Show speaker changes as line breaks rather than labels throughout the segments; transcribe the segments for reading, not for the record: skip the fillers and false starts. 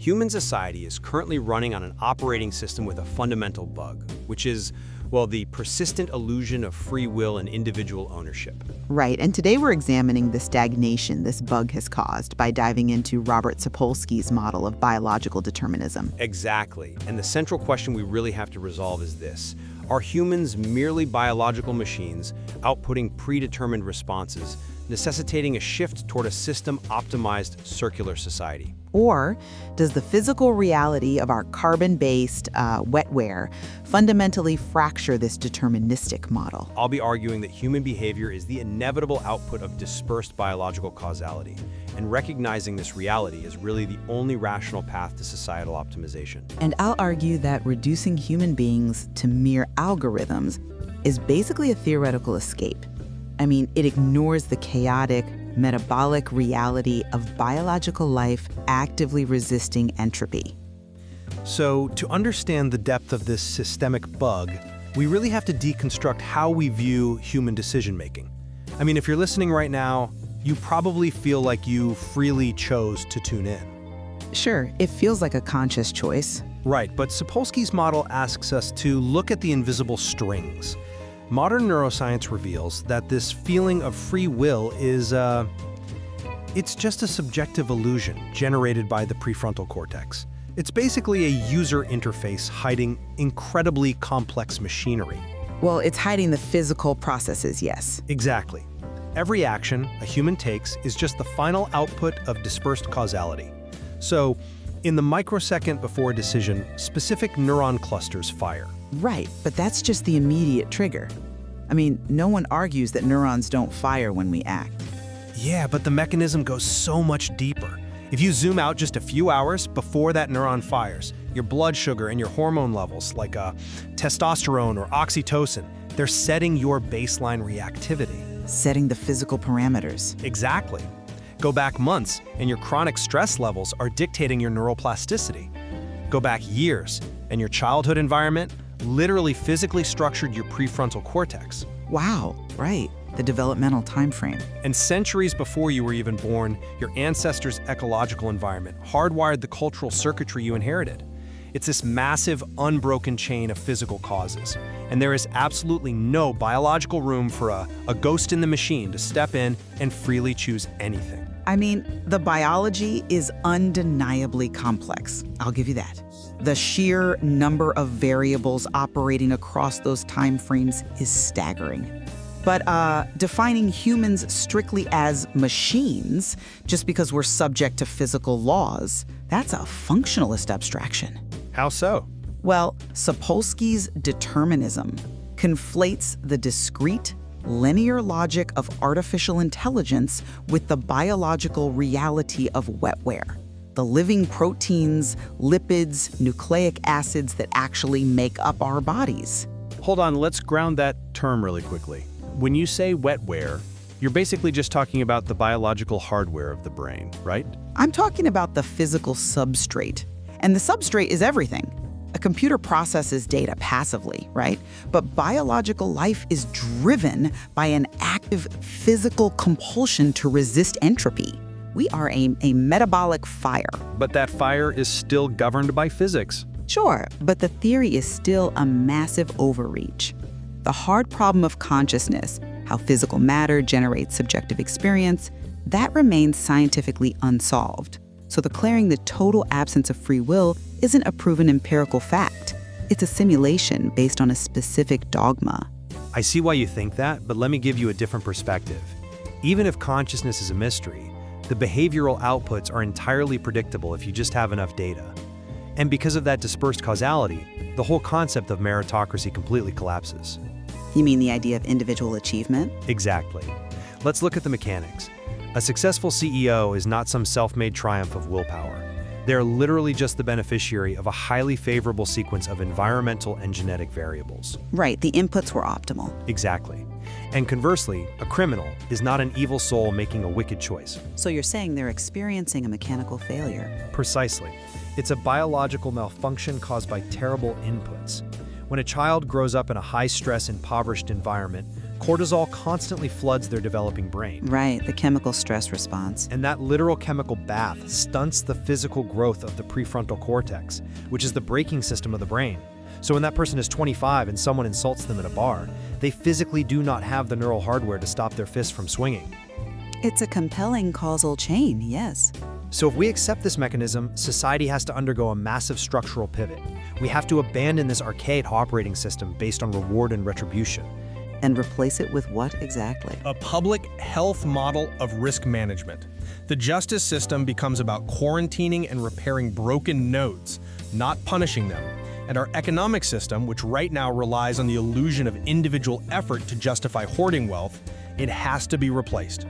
Human society is currently running on an operating system with a fundamental bug, which is, well, the persistent illusion of free will and individual ownership.
Right, and today we're examining the stagnation this bug has caused by diving into Robert Sapolsky's model of biological determinism.
Exactly, and the central question we really have to resolve is this. Are humans merely biological machines outputting predetermined responses, necessitating a shift toward a system-optimized circular society?
Or does the physical reality of our carbon-based wetware fundamentally fracture this deterministic model?
I'll be arguing that human behavior is the inevitable output of dispersed biological causality, and recognizing this reality is really the only rational path to societal optimization.
And I'll argue that reducing human beings to mere algorithms is basically a theoretical escape. I mean, it ignores the chaotic, metabolic reality of biological life actively resisting entropy.
So, to understand the depth of this systemic bug, we really have to deconstruct how we view human decision-making. I mean, if you're listening right now, you probably feel like you freely chose to tune in.
Sure, it feels like a conscious choice.
Right, but Sapolsky's model asks us to look at the invisible strings. Modern neuroscience reveals that this feeling of free will is, it's just a subjective illusion generated by the prefrontal cortex. It's basically a user interface hiding incredibly complex machinery.
Well, it's hiding the physical processes, yes.
Exactly. Every action a human takes is just the final output of dispersed causality. So, in the microsecond before a decision, specific neuron clusters fire.
Right, but that's just the immediate trigger. I mean, no one argues that neurons don't fire when we act.
Yeah, but the mechanism goes so much deeper. If you zoom out just a few hours before that neuron fires, your blood sugar and your hormone levels, like testosterone or oxytocin, they're setting your baseline reactivity.
Setting the physical parameters.
Exactly. Go back months, and your chronic stress levels are dictating your neuroplasticity. Go back years, and your childhood environment literally physically structured your prefrontal cortex.
Wow, right. The developmental time frame.
And centuries before you were even born, your ancestors' ecological environment hardwired the cultural circuitry you inherited. It's this massive, unbroken chain of physical causes. And there is absolutely no biological room for a ghost in the machine to step in and freely choose anything.
I mean, the biology is undeniably complex. I'll give you that. The sheer number of variables operating across those time frames is staggering. But defining humans strictly as machines, just because we're subject to physical laws, that's a functionalist abstraction.
How so?
Well, Sapolsky's determinism conflates the discrete, linear logic of artificial intelligence with the biological reality of wetware, the living proteins, lipids, nucleic acids that actually make up our bodies.
Hold on, let's ground that term really quickly. When you say wetware, you're basically just talking about the biological hardware of the brain, right?
I'm talking about the physical substrate. And the substrate is everything. A computer processes data passively, right? But biological life is driven by an active physical compulsion to resist entropy. We are a metabolic fire.
But that fire is still governed by physics.
Sure, but the theory is still a massive overreach. The hard problem of consciousness, how physical matter generates subjective experience, that remains scientifically unsolved. So declaring the total absence of free will isn't a proven empirical fact. It's a simulation based on a specific dogma.
I see why you think that, but let me give you a different perspective. Even if consciousness is a mystery, the behavioral outputs are entirely predictable if you just have enough data. And because of that dispersed causality, the whole concept of meritocracy completely collapses.
You mean the idea of individual achievement?
Exactly. Let's look at the mechanics. A successful CEO is not some self-made triumph of willpower. They're literally just the beneficiary of a highly favorable sequence of environmental and genetic variables.
Right, the inputs were optimal.
Exactly. And conversely, a criminal is not an evil soul making a wicked choice.
So you're saying they're experiencing a mechanical failure?
Precisely. It's a biological malfunction caused by terrible inputs. When a child grows up in a high-stress, impoverished environment, Cortisol constantly floods their developing brain.
Right, the chemical stress response.
And that literal chemical bath stunts the physical growth of the prefrontal cortex, which is the braking system of the brain. So when that person is 25 and someone insults them at a bar, they physically do not have the neural hardware to stop their fists from swinging.
It's a compelling causal chain, yes.
So if we accept this mechanism, society has to undergo a massive structural pivot. We have to abandon this archaic operating system based on reward and retribution.
And replace it with what exactly?
A public health model of risk management. The justice system becomes about quarantining and repairing broken nodes, not punishing them. And our economic system, which right now relies on the illusion of individual effort to justify hoarding wealth, it has to be replaced.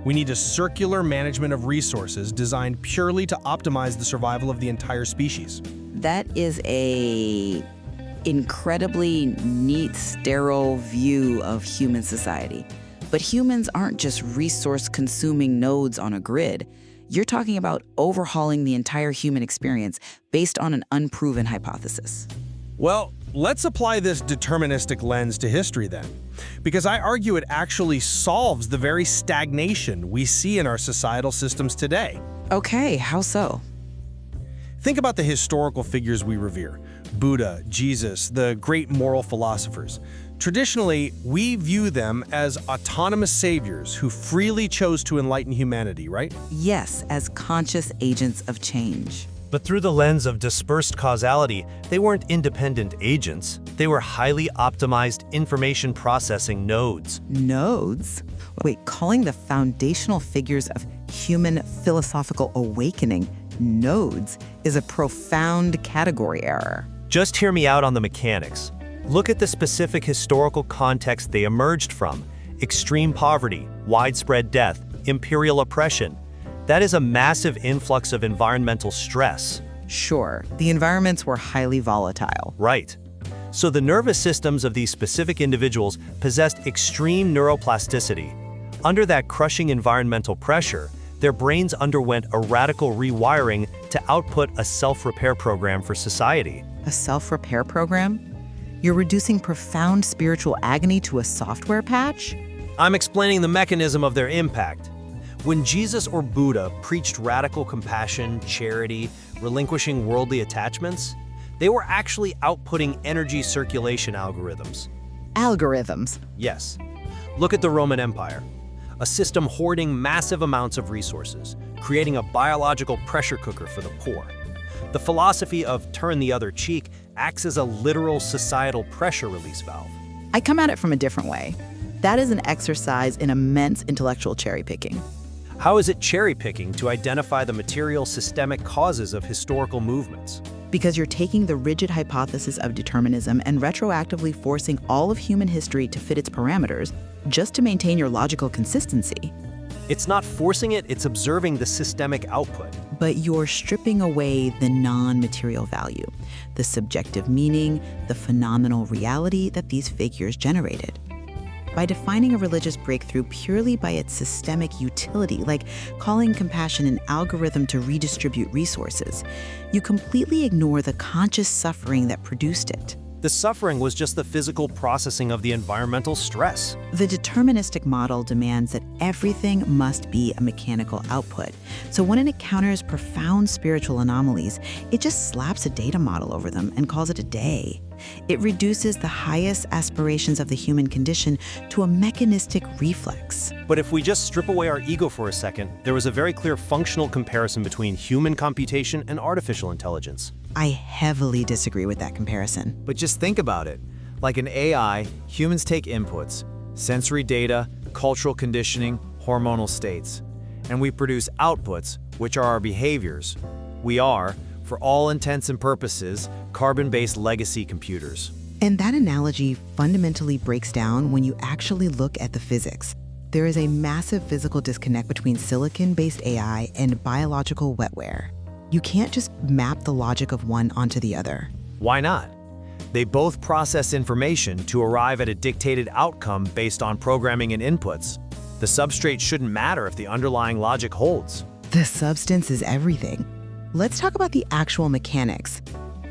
We need a circular management of resources designed purely to optimize the survival of the entire species.
That is a incredibly neat, sterile view of human society. But humans aren't just resource-consuming nodes on a grid. You're talking about overhauling the entire human experience based on an unproven hypothesis.
Well, let's apply this deterministic lens to history then, because I argue it actually solves the very stagnation we see in our societal systems today.
Okay, how so?
Think about the historical figures we revere: Buddha, Jesus, the great moral philosophers. Traditionally, we view them as autonomous saviors who freely chose to enlighten humanity, right?
Yes, as conscious agents of change.
But through the lens of dispersed causality, they weren't independent agents. They were highly optimized information processing nodes.
Nodes? Wait, calling the foundational figures of human philosophical awakening nodes is a profound category error.
Just hear me out on the mechanics. Look at the specific historical context they emerged from: extreme poverty, widespread death, imperial oppression. That is a massive influx of environmental stress.
Sure, the environments were highly volatile.
Right. So the nervous systems of these specific individuals possessed extreme neuroplasticity. Under that crushing environmental pressure, their brains underwent a radical rewiring to output a self-repair program for society.
A self-repair program? You're reducing profound spiritual agony to a software patch?
I'm explaining the mechanism of their impact. When Jesus or Buddha preached radical compassion, charity, relinquishing worldly attachments, they were actually outputting energy circulation algorithms.
Algorithms?
Yes. Look at the Roman Empire, a system hoarding massive amounts of resources, creating a biological pressure cooker for the poor. The philosophy of turn the other cheek acts as a literal societal pressure release valve.
I come at it from a different way. That is an exercise in immense intellectual cherry-picking.
How is it cherry-picking to identify the material systemic causes of historical movements?
Because you're taking the rigid hypothesis of determinism and retroactively forcing all of human history to fit its parameters just to maintain your logical consistency.
It's not forcing it, it's observing the systemic output.
But you're stripping away the non-material value, the subjective meaning, the phenomenal reality that these figures generated. By defining a religious breakthrough purely by its systemic utility, like calling compassion an algorithm to redistribute resources, you completely ignore the conscious suffering that produced it.
The suffering was just the physical processing of the environmental stress.
The deterministic model demands that everything must be a mechanical output. So when it encounters profound spiritual anomalies, it just slaps a data model over them and calls it a day. It reduces the highest aspirations of the human condition to a mechanistic reflex.
But if we just strip away our ego for a second, there was a very clear functional comparison between human computation and artificial intelligence.
I heavily disagree with that comparison.
But just think about it. Like an AI, humans take inputs, sensory data, cultural conditioning, hormonal states, and we produce outputs, which are our behaviors. We are, for all intents and purposes, carbon-based legacy computers.
And that analogy fundamentally breaks down when you actually look at the physics. There is a massive physical disconnect between silicon-based AI and biological wetware. You can't just map the logic of one onto the other.
Why not? They both process information to arrive at a dictated outcome based on programming and inputs. The substrate shouldn't matter if the underlying logic holds.
The substance is everything. Let's talk about the actual mechanics.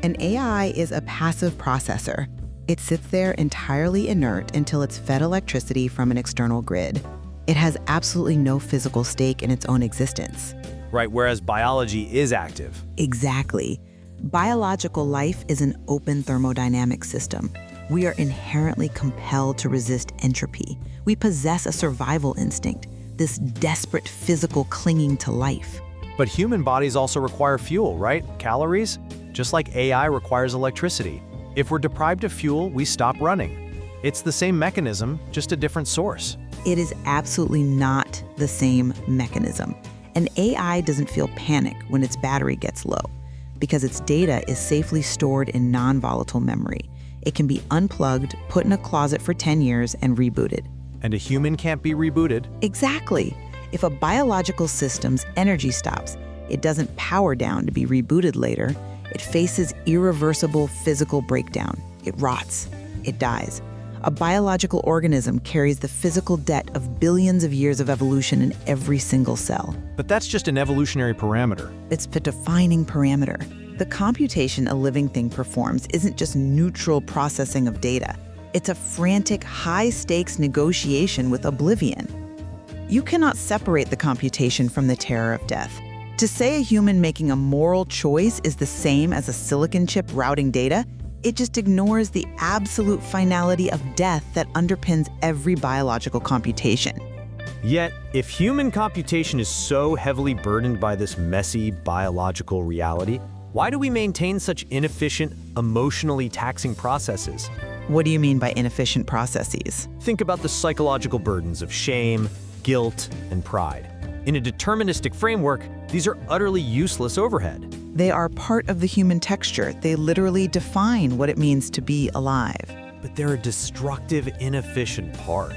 An AI is a passive processor. It sits there entirely inert until it's fed electricity from an external grid. It has absolutely no physical stake in its own existence.
Right, whereas biology is active.
Exactly. Biological life is an open thermodynamic system. We are inherently compelled to resist entropy. We possess a survival instinct, this desperate physical clinging to life.
But human bodies also require fuel, right? Calories? Just like AI requires electricity. If we're deprived of fuel, we stop running. It's the same mechanism, just a different source.
It is absolutely not the same mechanism. An AI doesn't feel panic when its battery gets low, because its data is safely stored in non-volatile memory. It can be unplugged, put in a closet for 10 years, and rebooted.
And a human can't be rebooted?
Exactly. If a biological system's energy stops, it doesn't power down to be rebooted later. It faces irreversible physical breakdown. It rots. It dies. A biological organism carries the physical debt of billions of years of evolution in every single cell.
But that's just an evolutionary parameter.
It's the defining parameter. The computation a living thing performs isn't just neutral processing of data. It's a frantic, high-stakes negotiation with oblivion. You cannot separate the computation from the terror of death. To say a human making a moral choice is the same as a silicon chip routing data, it just ignores the absolute finality of death that underpins every biological computation.
Yet, if human computation is so heavily burdened by this messy biological reality, why do we maintain such inefficient, emotionally taxing processes?
What do you mean by inefficient processes?
Think about the psychological burdens of shame, guilt, and pride. In a deterministic framework, these are utterly useless overhead.
They are part of the human texture. They literally define what it means to be alive.
But they're a destructive, inefficient part.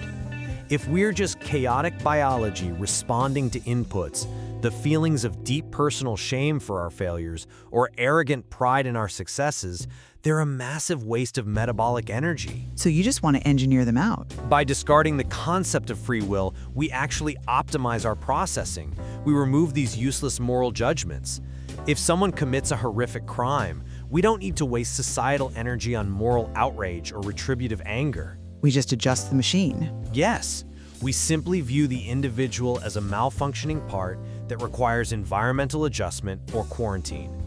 If we're just chaotic biology responding to inputs, the feelings of deep personal shame for our failures or arrogant pride in our successes, they're a massive waste of metabolic energy.
So you just want to engineer them out.
By discarding the concept of free will, we actually optimize our processing. We remove these useless moral judgments. If someone commits a horrific crime, we don't need to waste societal energy on moral outrage or retributive anger.
We just adjust the machine.
Yes, we simply view the individual as a malfunctioning part that requires environmental adjustment or quarantine.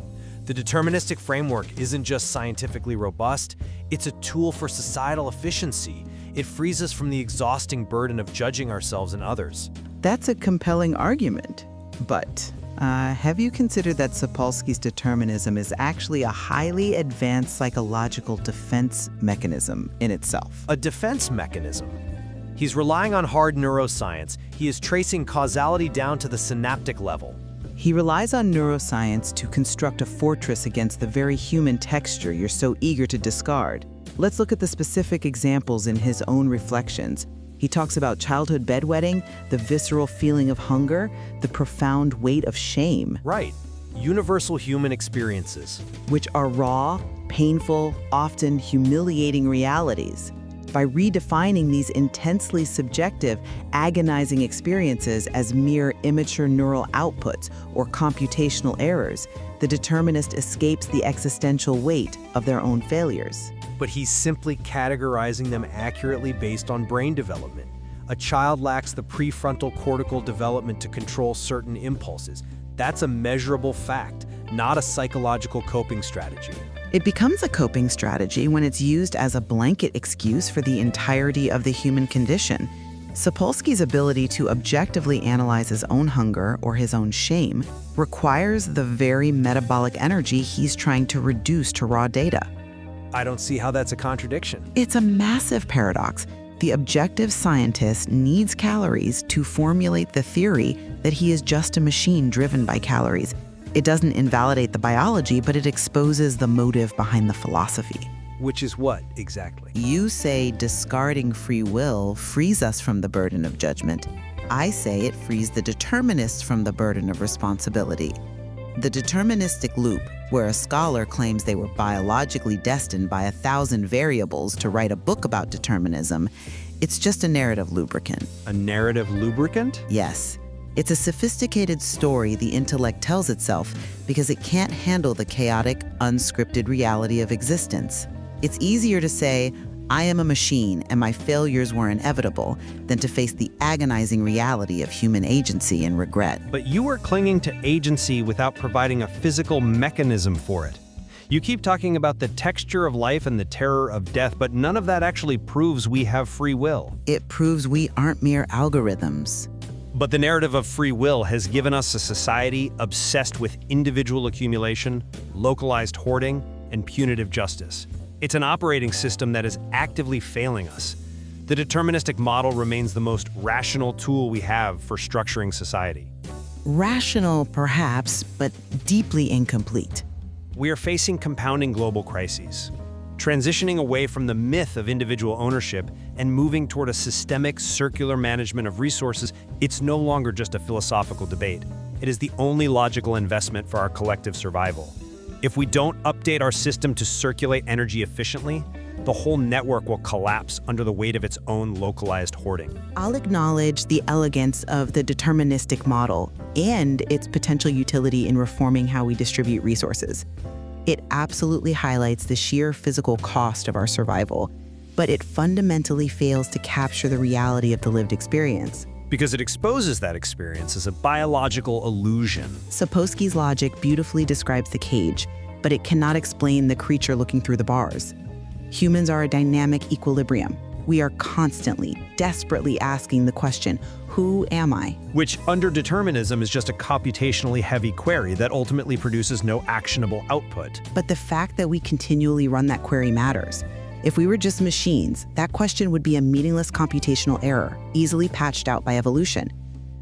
The deterministic framework isn't just scientifically robust, it's a tool for societal efficiency. It frees us from the exhausting burden of judging ourselves and others.
That's a compelling argument. But have you considered that Sapolsky's determinism is actually a highly advanced psychological defense mechanism in itself?
A defense mechanism. He's relying on hard neuroscience. He is tracing causality down to the synaptic level.
He relies on neuroscience to construct a fortress against the very human texture you're so eager to discard. Let's look at the specific examples in his own reflections. He talks about childhood bedwetting, the visceral feeling of hunger, the profound weight of shame.
Right. Universal human experiences.
Which are raw, painful, often humiliating realities. By redefining these intensely subjective, agonizing experiences as mere immature neural outputs or computational errors, the determinist escapes the existential weight of their own failures.
But he's simply categorizing them accurately based on brain development. A child lacks the prefrontal cortical development to control certain impulses. That's a measurable fact, not a psychological coping strategy.
It becomes a coping strategy when it's used as a blanket excuse for the entirety of the human condition. Sapolsky's ability to objectively analyze his own hunger or his own shame requires the very metabolic energy he's trying to reduce to raw data.
I don't see how that's a contradiction.
It's a massive paradox. The objective scientist needs calories to formulate the theory that he is just a machine driven by calories. It doesn't invalidate the biology, but it exposes the motive behind the philosophy.
Which is what, exactly?
You say discarding free will frees us from the burden of judgment. I say it frees the determinists from the burden of responsibility. The deterministic loop, where a scholar claims they were biologically destined by 1,000 variables to write a book about determinism, it's just a narrative lubricant.
A narrative lubricant?
Yes. It's a sophisticated story the intellect tells itself because it can't handle the chaotic, unscripted reality of existence. It's easier to say, I am a machine and my failures were inevitable, than to face the agonizing reality of human agency and regret.
But you are clinging to agency without providing a physical mechanism for it. You keep talking about the texture of life and the terror of death, but none of that actually proves we have free will.
It proves we aren't mere algorithms.
But the narrative of free will has given us a society obsessed with individual accumulation, localized hoarding, and punitive justice. It's an operating system that is actively failing us. The deterministic model remains the most rational tool we have for structuring society.
Rational, perhaps, but deeply incomplete.
We are facing compounding global crises, transitioning away from the myth of individual ownership and moving toward a systemic, circular management of resources. It's no longer just a philosophical debate. It is the only logical investment for our collective survival. If we don't update our system to circulate energy efficiently, the whole network will collapse under the weight of its own localized hoarding.
I'll acknowledge the elegance of the deterministic model and its potential utility in reforming how we distribute resources. It absolutely highlights the sheer physical cost of our survival, but it fundamentally fails to capture the reality of the lived experience.
Because it exposes that experience as a biological illusion.
Sapolsky's logic beautifully describes the cage, but it cannot explain the creature looking through the bars. Humans are a dynamic equilibrium. We are constantly, desperately asking the question, who am I?
Which, under determinism, is just a computationally heavy query that ultimately produces no actionable output.
But the fact that we continually run that query matters. If we were just machines, that question would be a meaningless computational error, easily patched out by evolution.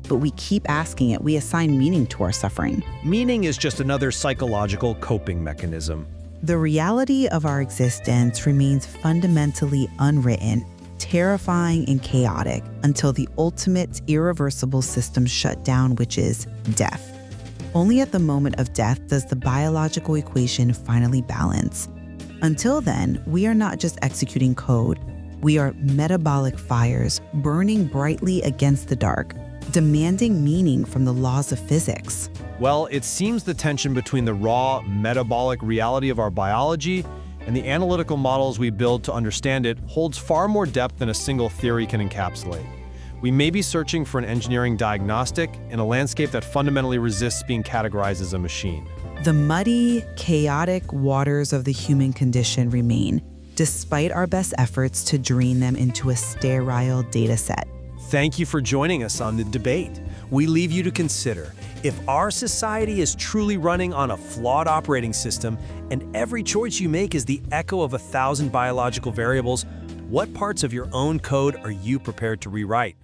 But we keep asking it, we assign meaning to our suffering.
Meaning is just another psychological coping mechanism.
The reality of our existence remains fundamentally unwritten, terrifying and chaotic until the ultimate irreversible system shut down, which is death. Only at the moment of death does the biological equation finally balance. Until then, we are not just executing code. We are metabolic fires burning brightly against the dark, demanding meaning from the laws of physics.
Well, it seems the tension between the raw, metabolic reality of our biology and the analytical models we build to understand it holds far more depth than a single theory can encapsulate. We may be searching for an engineering diagnostic in a landscape that fundamentally resists being categorized as a machine.
The muddy, chaotic waters of the human condition remain, despite our best efforts to drain them into a sterile data set.
Thank you for joining us on The Debate. We leave you to consider, if our society is truly running on a flawed operating system and every choice you make is the echo of 1,000 biological variables, what parts of your own code are you prepared to rewrite?